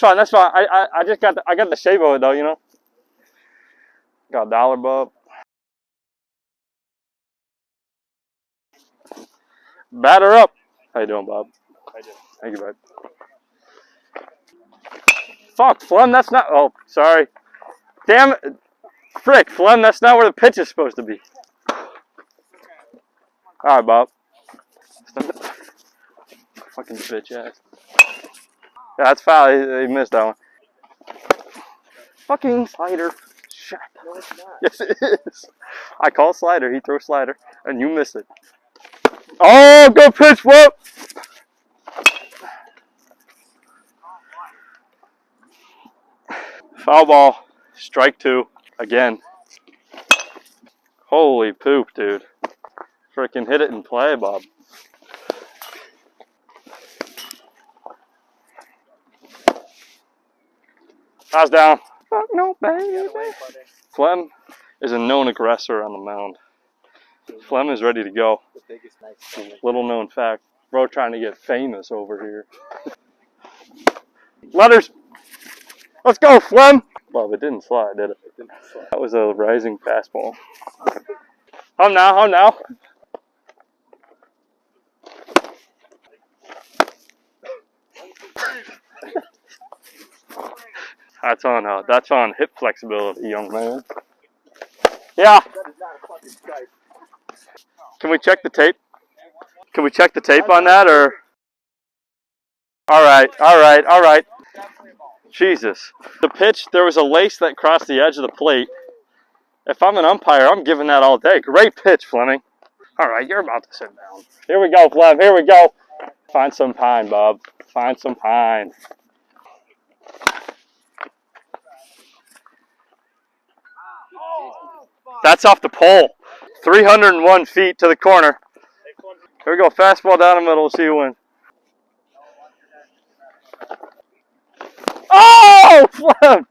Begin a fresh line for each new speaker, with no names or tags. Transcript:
fine. That's fine. I just got I got the shape of it though. You know. Got a dollar, Bob. Batter up. How you doing, Bob? Thank you, bud. Fuck, Flem, that's not. Oh, sorry. Damn it. Frick, Flem, that's not where the pitch is supposed to be. Alright, Bob. Fucking bitch ass. Yeah, that's foul. He missed that one. Fucking slider. Shit.
No, it's not.
Yes, it is. I call slider. He throws slider. And you missed it. Oh, go pitch, whoop! Foul ball. Strike 2. Again. Holy poop, dude. Freaking hit it and play, Bob. I was down. Fuck no, baby. Flem is a known aggressor on the mound. Flem is ready to go. Little known fact. Bro trying to get famous over here. Letters. Let's go, Flem. Well, it didn't slide, did it? That was a rising fastball. Home now, home now. That's on hip flexibility, young man. Yeah. Can we check the tape? Can we check the tape on that, or? All right. Jesus. The pitch, there was a lace that crossed the edge of the plate. If I'm an umpire, I'm giving that all day. Great pitch, Fleming. All right, you're about to sit down. Here we go, Flem. Here we go. Find some pine, Bob. Find some pine. That's off the pole. 301 feet to the corner. Here we go. Fastball down the middle. We'll see who wins. Oh, Flem!